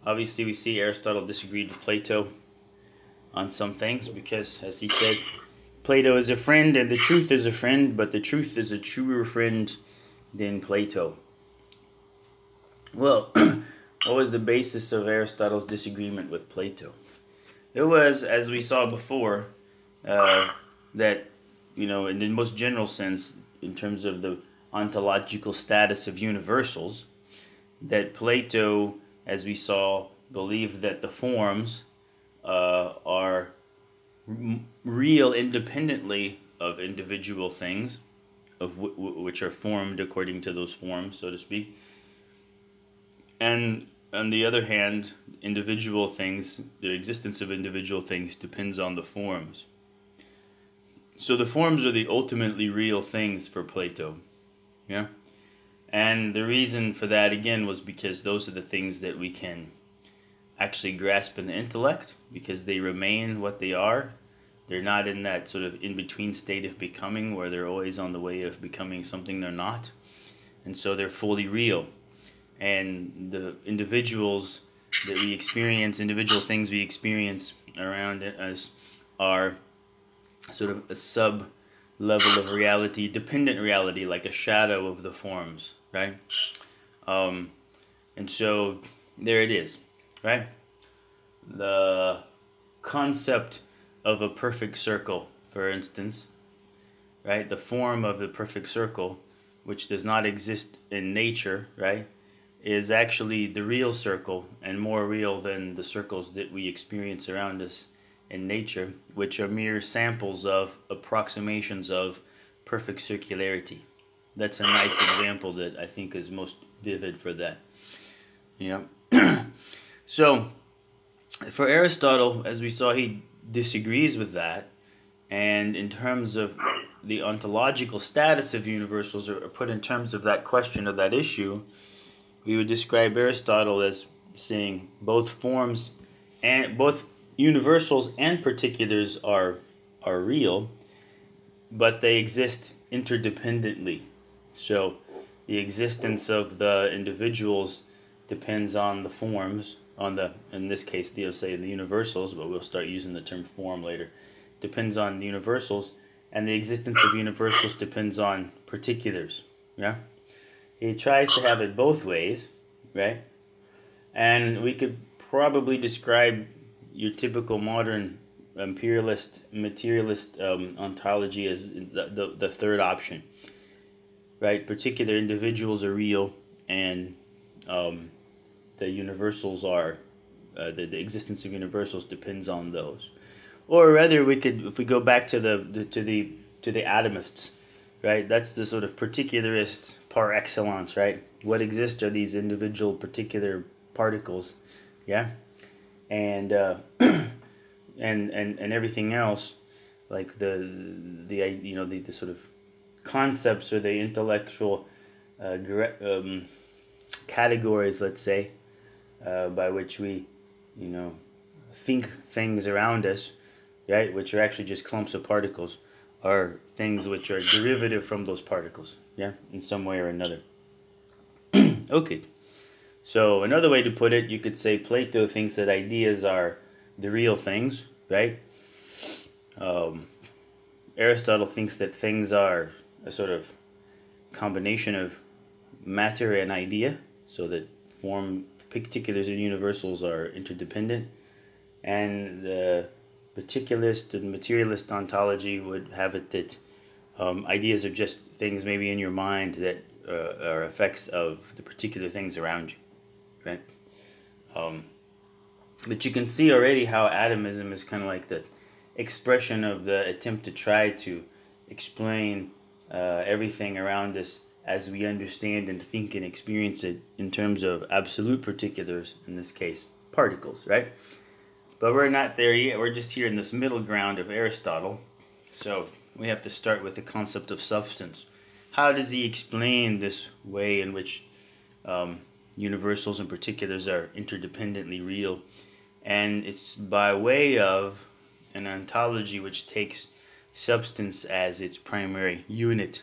Obviously, we see Aristotle disagreed with Plato on some things because, as he said, Plato is a friend and the truth is a friend, but the truth is a truer friend than Plato. Well, what was the basis of Aristotle's disagreement with Plato? It was, as we saw before, that, in the most general sense, in terms of the ontological status of universals, that Plato, as we saw, believed that the forms are real independently of individual things, of which are formed according to those forms, so to speak. And on the other hand, individual things, the existence of individual things depends on the forms. So the forms are the ultimately real things for Plato. Yeah? And the reason for that, again, was because those are the things that we can actually grasp in the intellect, because they remain what they are. They're not in that sort of in-between state of becoming where they're always on the way of becoming something they're not. And so they're fully real. And the individuals that we experience, individual things we experience around us, are sort of a sub-level of reality, dependent reality, like a shadow of the forms, right? And so there it is, right? The concept of a perfect circle, for instance, right? The form of the perfect circle, which does not exist in nature, right, is actually the real circle and more real than the circles that we experience around us in nature, which are mere samples of approximations of perfect circularity. That's a nice example that I think is most vivid for that. So, for Aristotle, as we saw, he disagrees with that, and in terms of the ontological status of universals, or put in terms of that question, of that issue, we would describe Aristotle as saying both forms and both universals and particulars are real, but they exist interdependently. So the existence of the individuals depends on the forms, in this case, they'll say the universals, but we'll start using the term form later. Depends on the universals, and the existence of universals depends on particulars. Yeah. He tries to have it both ways, right? And we could probably describe your typical modern imperialist, materialist ontology as the third option, right? Particular individuals are real, and the universals are, the existence of universals depends on those. Or rather, we could, if we go back to the atomists, right? That's the sort of particularist par excellence, right? What exists are these individual particular particles, yeah, and and everything else, like the sort of concepts or the intellectual categories, let's say, by which we think things around us, right, which are actually just clumps of particles, are things which are derivative from those particles, yeah, in some way or another. Okay, so another way to put it, you could say Plato thinks that ideas are the real things, right? Aristotle thinks that things are a sort of combination of matter and idea, so that form, particulars and universals are interdependent, and the particularist and materialist ontology would have it that ideas are just things maybe in your mind that are effects of the particular things around you, right? But you can see already how atomism is kind of like the expression of the attempt to try to explain everything around us as we understand and think and experience it in terms of absolute particulars, in this case, particles, right? But we're not there yet. We're just here in this middle ground of Aristotle. So we have to start with the concept of substance. How does he explain this way in which universals and particulars are interdependently real? And it's by way of an ontology which takes substance as its primary unit.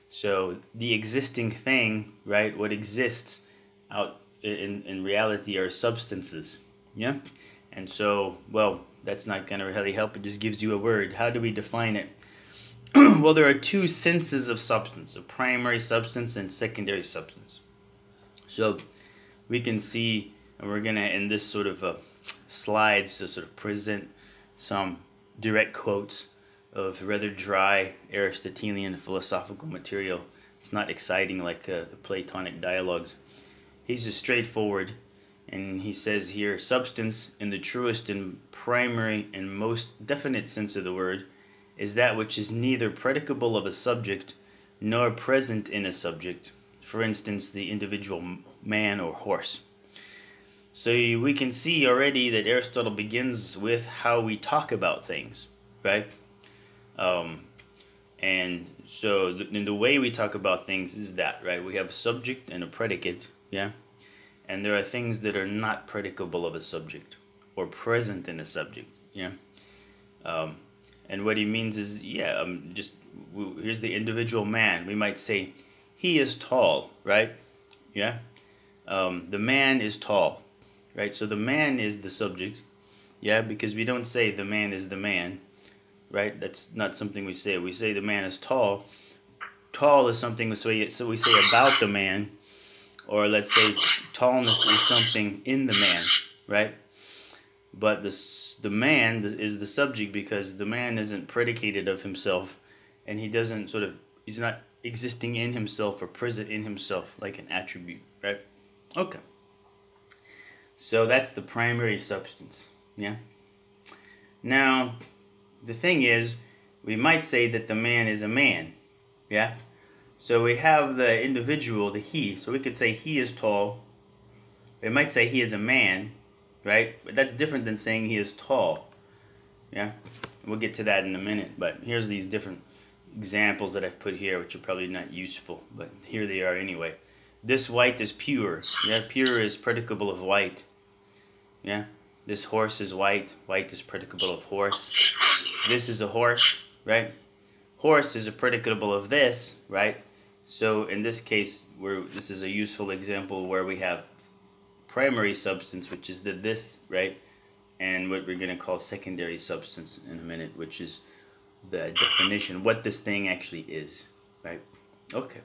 So the existing thing, right, what exists out in reality are substances. Yeah? And so, well, that's not going to really help. It just gives you a word. How do we define it? Well, there are two senses of substance, a primary substance and secondary substance. So we can see, and we're going to, in this sort of slides, to sort of present some direct quotes of rather dry Aristotelian philosophical material. It's not exciting like the Platonic dialogues. He's just straightforward, and he says here, substance, in the truest and primary and most definite sense of the word, is that which is neither predicable of a subject nor present in a subject. For instance, the individual man or horse. So we can see already that Aristotle begins with how we talk about things, right? And so the way we talk about things is that, right? We have a subject and a predicate, yeah? And there are things that are not predicable of a subject or present in a subject, yeah? And what he means is, yeah, here's the individual man. We might say, he is tall, right? Yeah? The man is tall, right? So the man is the subject, yeah? Because we don't say the man is the man, right? That's not something we say. We say the man is tall. Tall is something we say about the man, or let's say tallness is something in the man, right? But the man is the subject because the man isn't predicated of himself, and he's not existing in himself or present in himself like an attribute, right? Okay. So that's the primary substance, yeah? Now, the thing is, we might say that the man is a man, yeah? So we have the individual, the he, so we could say he is tall. We might say he is a man, right? But that's different than saying he is tall, yeah? We'll get to that in a minute, but here's these different examples that I've put here, which are probably not useful, but here they are anyway. This white is pure, yeah? Pure is predicable of white, yeah? This horse is white. White is predicable of horse. This is a horse, right? Horse is a predicable of this, right? So in this case, this is a useful example where we have primary substance, which is this, right? And what we're going to call secondary substance in a minute, which is the definition, what this thing actually is, right? Okay.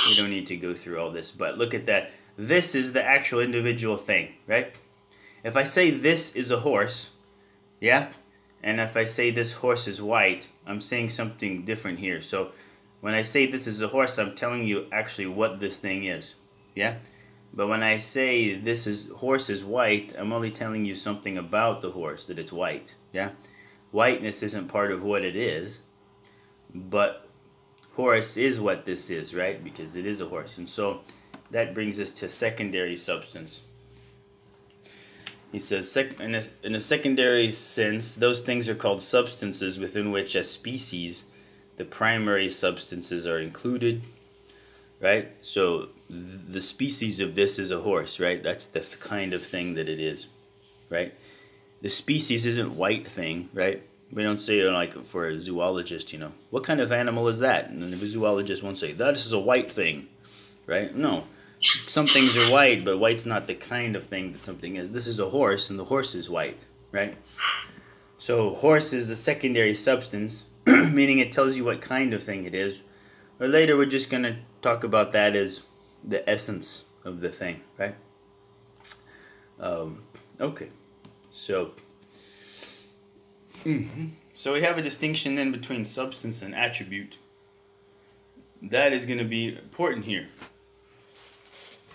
We don't need to go through all this, but look at that. This is the actual individual thing, right? If I say this is a horse, yeah? And if I say this horse is white, I'm saying something different here. So when I say this is a horse, I'm telling you actually what this thing is, yeah? But when I say horse is white, I'm only telling you something about the horse, that it's white, yeah? Whiteness isn't part of what it is, but horse is what this is, right? Because it is a horse. And so that brings us to secondary substance. He says, in a secondary sense, those things are called substances within which, as species, the primary substances are included, right? So the species of this is a horse, right? That's the kind of thing that it is, right? The species isn't white thing, right? We don't say, like, for a zoologist, what kind of animal is that? And then the zoologist won't say, that is a white thing, right? No. Some things are white, but white's not the kind of thing that something is. This is a horse, and the horse is white, right? So horse is a secondary substance, meaning it tells you what kind of thing it is. Or later we're just going to talk about that as the essence of the thing, right? Okay. So, so we have a distinction then between substance and attribute. That is going to be important here.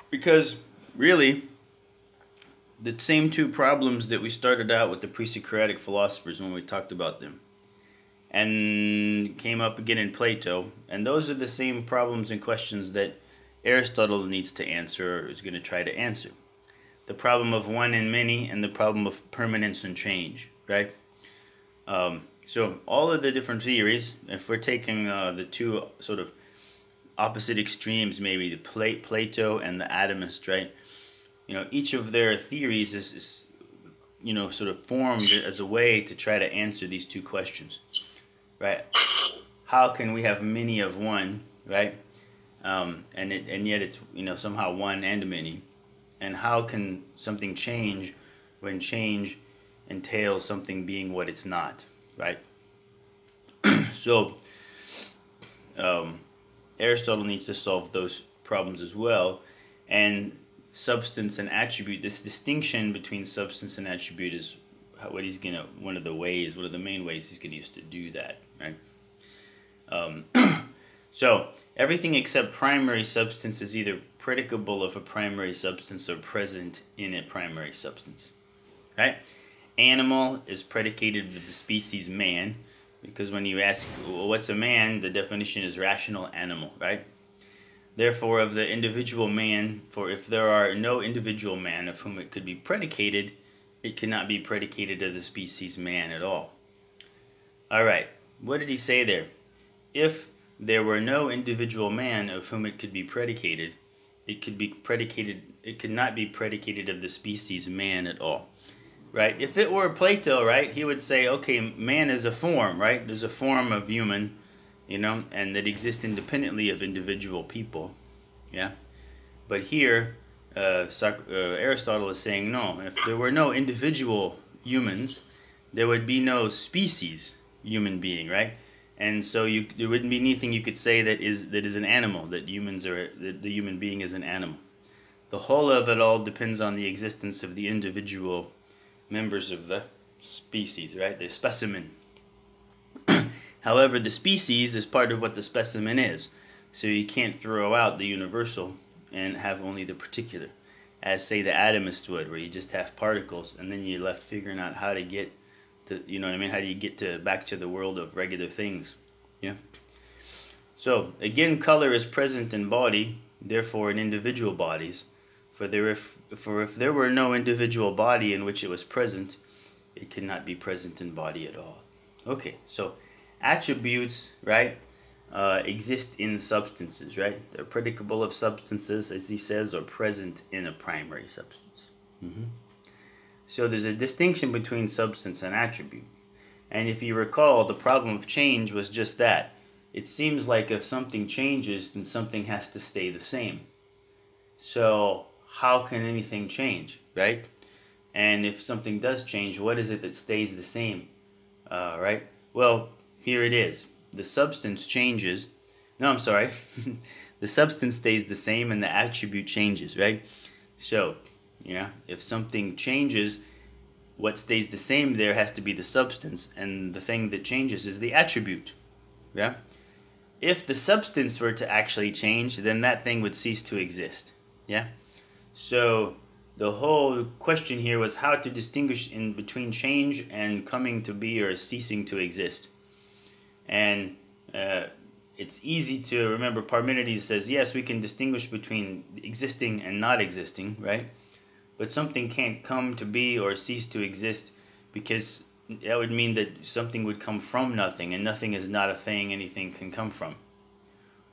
Because, really, the same two problems that we started out with the pre-Socratic philosophers when we talked about them, and came up again in Plato, and those are the same problems and questions that Aristotle needs to answer, or is going to try to answer. The problem of one and many, and the problem of permanence and change, right? So all of the different theories, if we're taking the two sort of opposite extremes, maybe the Plato and the atomist, right? Each of their theories is sort of formed as a way to try to answer these two questions, right? How can we have many of one, right? And yet it's somehow one and many, And how can something change when change entails something being what it's not, right? So Aristotle needs to solve those problems as well. And substance and attribute, this distinction between substance and attribute is what he's gonna, one of the main ways he's gonna use to do that, right? So everything except primary substance is either predicable of a primary substance or present in a primary substance, right? Animal is predicated with the species man, because when you ask, well, what's a man, the definition is rational animal, right? Therefore, of the individual man, for if there are no individual man of whom it could be predicated, it cannot be predicated of the species man at all. All right, what did he say there? If there were no individual man of whom it could be predicated, it could not be predicated of the species man at all. Right? If it were Plato, right, he would say, okay, man is a form, right? There's a form of human, and that exists independently of individual people, yeah? But here, Aristotle is saying, no, if there were no individual humans, there would be no species human being, right? And so there wouldn't be anything you could say that is an animal, that the human being is an animal. The whole of it all depends on the existence of the individual members of the species, right? The specimen. However, the species is part of what the specimen is. So you can't throw out the universal and have only the particular, as say the atomist would, where you just have particles and then you're left figuring out how to get to, how do you get back to the world of regular things, yeah? So again, color is present in body, therefore in individual bodies. For if there were no individual body in which it was present, it could not be present in body at all. Okay, so attributes, right, exist in substances, right? They're predicable of substances, as he says, or present in a primary substance. So there's a distinction between substance and attribute. And if you recall, the problem of change was just that. It seems like if something changes, then something has to stay the same. So how can anything change, right? And if something does change, what is it that stays the same, right? Well, here it is. The substance changes. No, I'm sorry. The substance stays the same and the attribute changes, right? So, if something changes, what stays the same there has to be the substance, and the thing that changes is the attribute, yeah? If the substance were to actually change, then that thing would cease to exist, yeah? So the whole question here was how to distinguish in between change and coming to be or ceasing to exist. And it's easy to remember. Parmenides says, yes, we can distinguish between existing and not existing, right? But something can't come to be or cease to exist, because that would mean that something would come from nothing, and nothing is not a thing anything can come from.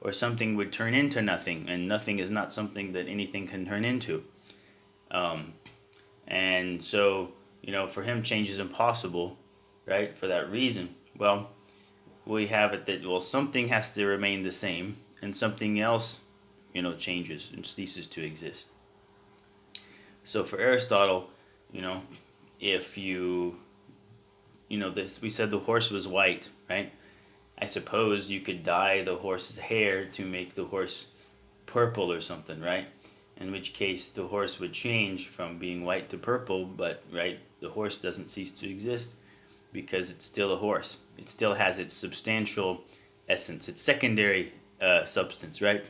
Or something would turn into nothing, and nothing is not something that anything can turn into. And so, for him, change is impossible, right? For that reason. Well, we have it that, something has to remain the same, and something else, changes and ceases to exist. So for Aristotle, if we said the horse was white, right? I suppose you could dye the horse's hair to make the horse purple or something, right? In which case the horse would change from being white to purple, but, right, the horse doesn't cease to exist because it's still a horse. It still has its substantial essence, its secondary substance, right?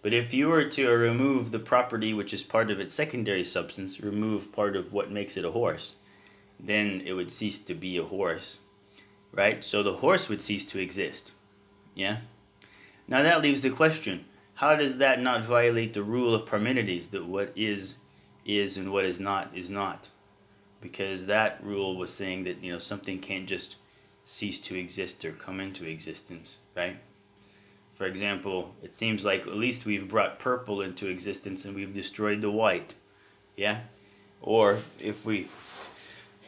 But if you were to remove the property which is part of its secondary substance, remove part of what makes it a horse, then it would cease to be a horse, right? So the horse would cease to exist, yeah? Now that leaves the question, how does that not violate the rule of Parmenides, that what is and what is not is not? Because that rule was saying that, something can't just cease to exist or come into existence, right? For example, it seems like at least we've brought purple into existence and we've destroyed the white, yeah? Or if we,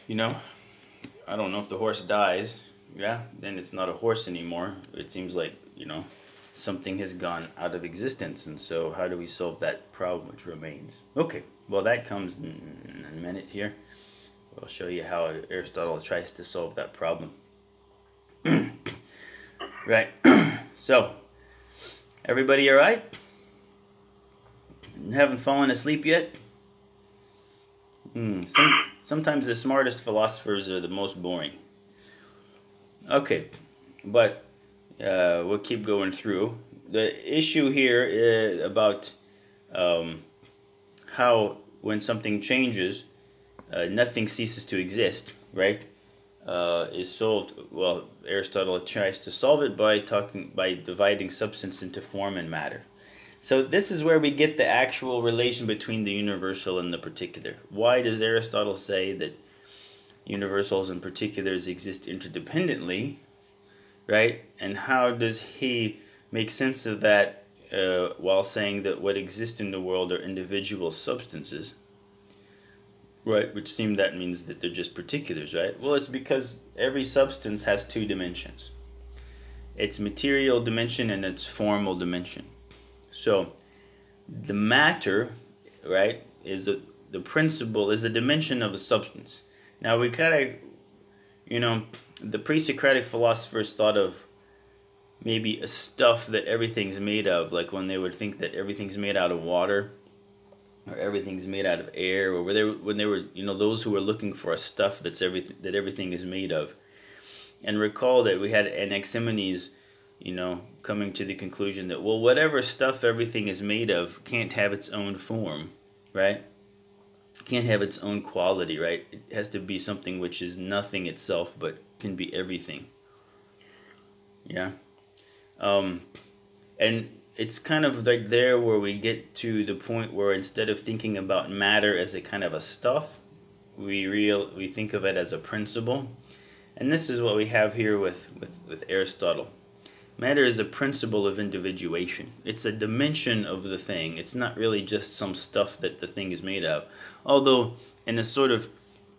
I don't know, if the horse dies, yeah, then it's not a horse anymore. It seems like, something has gone out of existence. And so how do we solve that problem which remains? Okay, well, that comes in a minute here. I'll show you how Aristotle tries to solve that problem. Right. So, everybody all right? Haven't fallen asleep yet? Sometimes the smartest philosophers are the most boring. Okay, but we'll keep going through. The issue here about how when something changes, nothing ceases to exist, right? Is solved. Well, Aristotle tries to solve it by dividing substance into form and matter. So this is where we get the actual relation between the universal and the particular. Why does Aristotle say that universals and particulars exist interdependently, right? And how does he make sense of that while saying that what exists in the world are individual substances, right? Which that means that they're just particulars, right? Well, it's because every substance has two dimensions. Its material dimension and its formal dimension. So the matter, right, is the principle, is the dimension of a substance. Now we kind of, the pre-Socratic philosophers thought of maybe a stuff that everything's made of, like when they would think that everything's made out of water, or everything's made out of air, or when they were, those who were looking for a stuff that everything is made of. And recall that we had Anaximenes, coming to the conclusion that, well, whatever stuff everything is made of can't have its own form, right? Can't have its own quality, right? It has to be something which is nothing itself, but can be everything. Yeah. And it's kind of like there where we get to the point where instead of thinking about matter as a kind of a stuff, we think of it as a principle. And this is what we have here with Aristotle. Matter is a principle of individuation. It's a dimension of the thing. It's not really just some stuff that the thing is made of. Although, in a sort of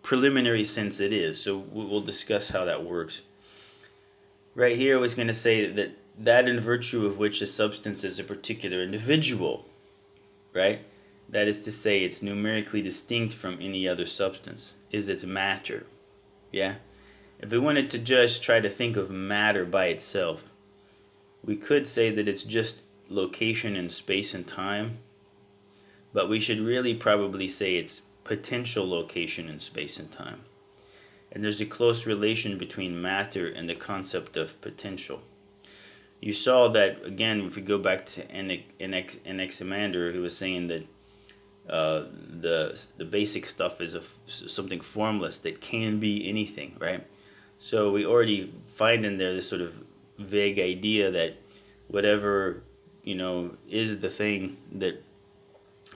preliminary sense, it is. So we'll discuss how that works. Right here, I was going to say that in virtue of which a substance is a particular individual, right? That is to say, it's numerically distinct from any other substance, is its matter. Yeah? If we wanted to just try to think of matter by itself, we could say that it's just location in space and time, but we should really probably say it's potential location in space and time. And there's a close relation between matter and the concept of potential. You saw that, again, if we go back to Anaximander, who was saying that the basic stuff is something formless that can be anything, right? So we already find in there this sort of vague idea that whatever is the thing that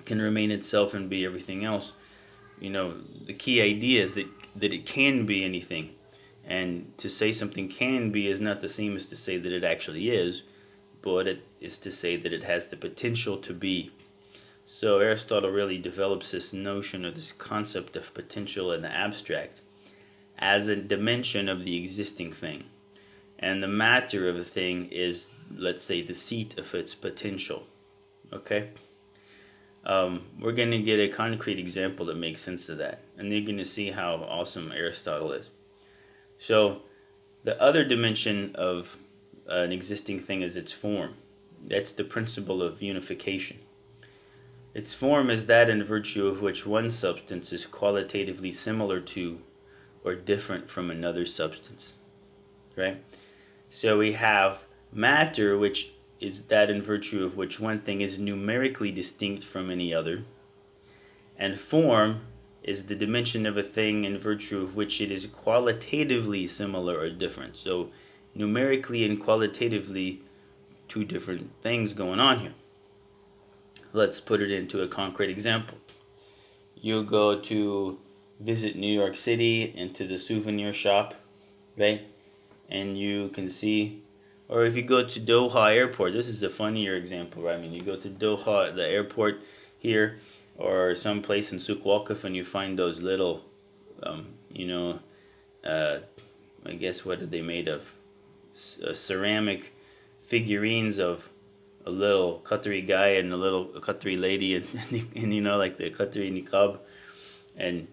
can remain itself and be everything else. The key idea is that it can be anything, and to say something can be is not the same as to say that it actually is, but it is to say that it has the potential to be. So Aristotle really develops this notion or this concept of potential in the abstract as a dimension of the existing thing. And the matter of a thing is, let's say, the seat of its potential. Okay? We're going to get a concrete example that makes sense of that. And you're going to see how awesome Aristotle is. So, the other dimension of an existing thing is its form. That's the principle of unification. Its form is that in virtue of which one substance is qualitatively similar to or different from another substance. Right? So we have matter, which is that in virtue of which one thing is numerically distinct from any other. And form is the dimension of a thing in virtue of which it is qualitatively similar or different. So numerically and qualitatively, two different things going on here. Let's put it into a concrete example. You go to visit New York City into the souvenir shop, right? And you can see, or if you go to Doha Airport, this is a funnier example, right? I mean, you go to Doha, the airport here, or someplace in Souk Waqif, and you find those little, I guess what are they made of? Ceramic figurines of a little Qatari guy and a little Qatari lady, and you know, like the Qatari niqab, and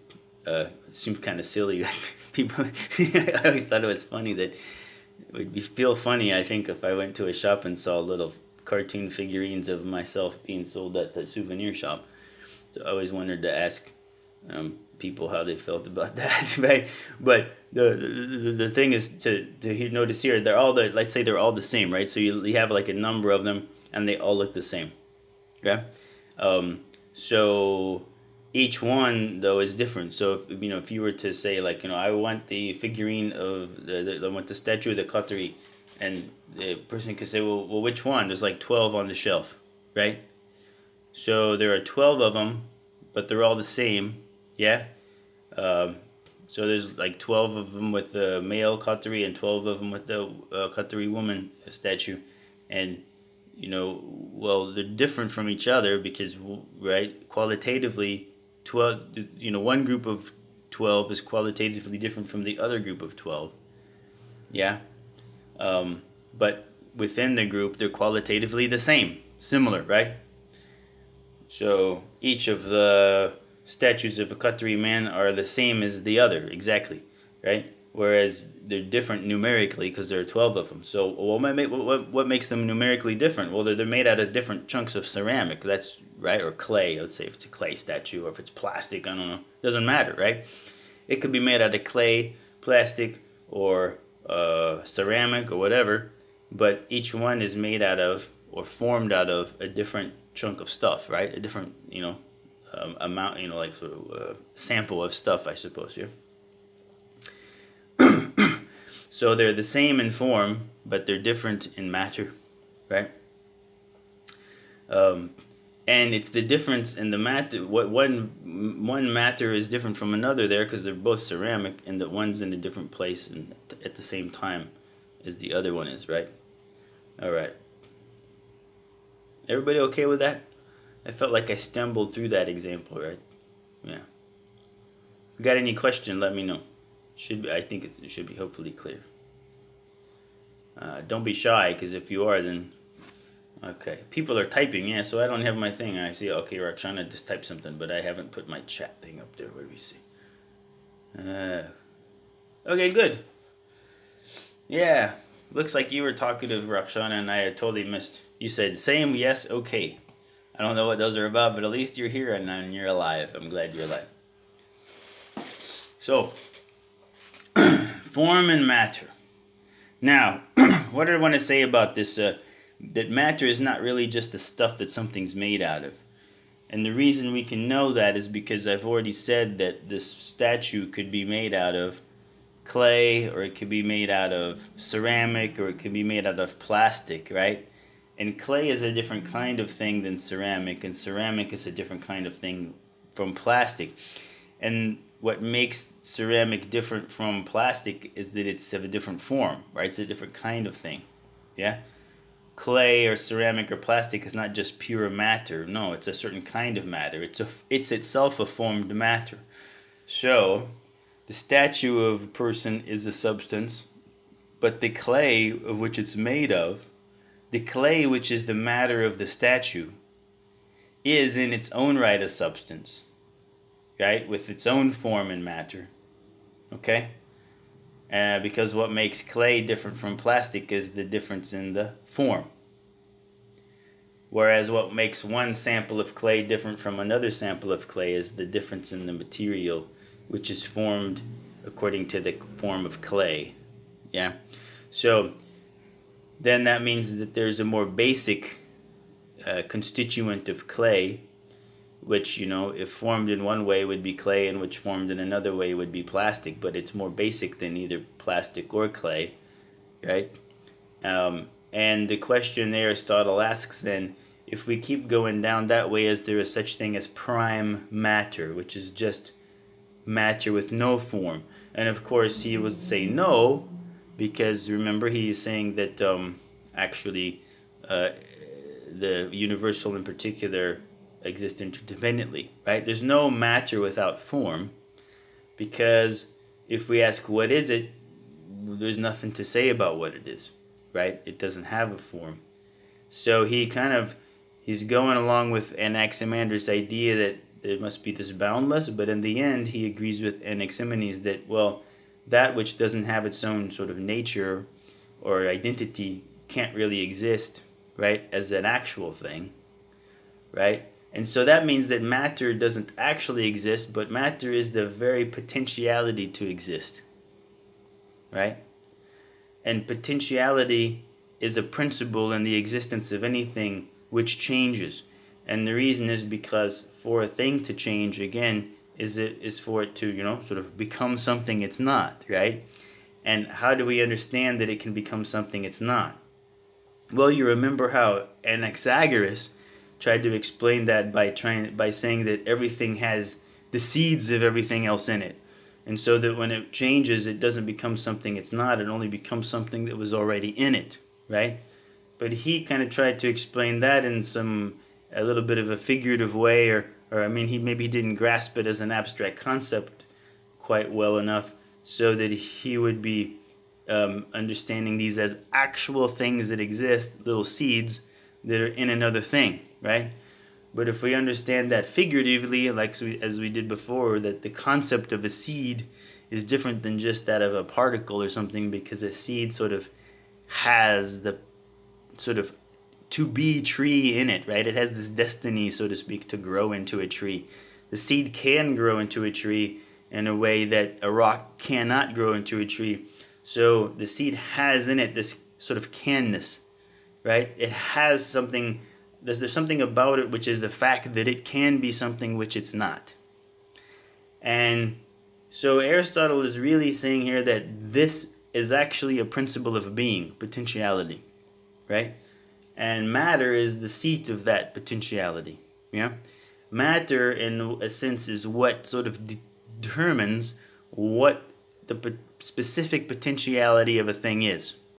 it seemed kind of silly. People, I always thought it was funny that it would feel funny, I think, if I went to a shop and saw little cartoon figurines of myself being sold at the souvenir shop. So I always wanted to ask people how they felt about that, right? But the thing is to notice here, they're all let's say they're all the same, right? So you have like a number of them, and they all look the same, yeah. So each one though is different. So if you were to say, like, I want the figurine of I want the statue of the Qatari, and the person could say, well, which one? There's like 12 on the shelf, right? So there are 12 of them, but they're all the same, yeah. So there's like 12 of them with the male Qatari and 12 of them with the Qatari woman statue, and well, they're different from each other because, right, qualitatively, 12, one group of 12 is qualitatively different from the other group of 12, yeah. But within the group, they're qualitatively the same, similar, right? So each of the statues of a Qatari man are the same as the other, exactly, right? Whereas they're different numerically because there are 12 of them. So what makes them numerically different? Well, they're made out of different chunks of ceramic, that's right, or clay. Let's say if it's a clay statue, or if it's plastic, I don't know. Doesn't matter, right? It could be made out of clay, plastic, or ceramic, or whatever. But each one is made out of, or formed out of, a different chunk of stuff, right? A different, amount, like sort of sample of stuff, I suppose, yeah. So they're the same in form, but they're different in matter, right? And it's the difference in the matter. What one matter is different from another there because they're both ceramic, and that one's in a different place and at the same time as the other one is, right? All right. Everybody okay with that? I felt like I stumbled through that example, right? Yeah. If you got any question, let me know. I think it should be hopefully clear. Don't be shy, because if you are, then okay. People are typing, yeah. So I don't have my thing. I see. Okay, Rakshana just typed something, but I haven't put my chat thing up there. What do we see? Okay, good. Yeah, looks like you were talkative, Rakshana, and I had totally missed. You said same, yes, okay. I don't know what those are about, but at least you're here and you're alive. I'm glad you're alive. So, form and matter. Now, what do I want to say about this? That matter is not really just the stuff that something's made out of. And the reason we can know that is because I've already said that this statue could be made out of clay, or it could be made out of ceramic, or it could be made out of plastic, right? And clay is a different kind of thing than ceramic, and ceramic is a different kind of thing from plastic. And what makes ceramic different from plastic is that it's of a different form, right? It's a different kind of thing, yeah? Clay or ceramic or plastic is not just pure matter. No, it's a certain kind of matter. It's itself a formed matter. So, the statue of a person is a substance, but the clay of which it's made of, the clay which is the matter of the statue, is in its own right a substance, right? With its own form and matter, okay? Because what makes clay different from plastic is the difference in the form. Whereas what makes one sample of clay different from another sample of clay is the difference in the material, which is formed according to the form of clay. Yeah? So then that means that there's a more basic constituent of clay, which, if formed in one way would be clay, and which formed in another way would be plastic, but it's more basic than either plastic or clay, right? And the question Aristotle asks then, if we keep going down that way, is there a such thing as prime matter, which is just matter with no form? And of course he would say no, because remember he's saying that actually the universal in particular exist interdependently, right? There's no matter without form, because if we ask what is it, there's nothing to say about what it is, right? It doesn't have a form. So he's going along with Anaximander's idea that it must be this boundless, but in the end he agrees with Anaximenes that, well, that which doesn't have its own sort of nature or identity can't really exist, right, as an actual thing, right? And so that means that matter doesn't actually exist, but matter is the very potentiality to exist, right? And potentiality is a principle in the existence of anything which changes. And the reason is because for a thing to change, again, is for it to, sort of become something it's not, right? And how do we understand that it can become something it's not? Well, you remember how Anaxagoras tried to explain that by saying that everything has the seeds of everything else in it. And so that when it changes, it doesn't become something it's not, it only becomes something that was already in it, right? But he kind of tried to explain that in a little bit of a figurative way, or I mean, he didn't grasp it as an abstract concept quite well enough, so that he would be understanding these as actual things that exist, little seeds that are in another thing, right? But if we understand that figuratively, as we did before, that the concept of a seed is different than just that of a particle or something, because a seed sort of has the sort of to be tree in it, right? It has this destiny, so to speak, to grow into a tree. The seed can grow into a tree in a way that a rock cannot grow into a tree. So the seed has in it this sort of canness, right? It has something, there's something about it which is the fact that it can be something which it's not. And so Aristotle is really saying here that this is actually a principle of being, potentiality, right? And matter is the seat of that potentiality. Yeah, matter, in a sense, is what sort of determines what the specific potentiality of a thing is.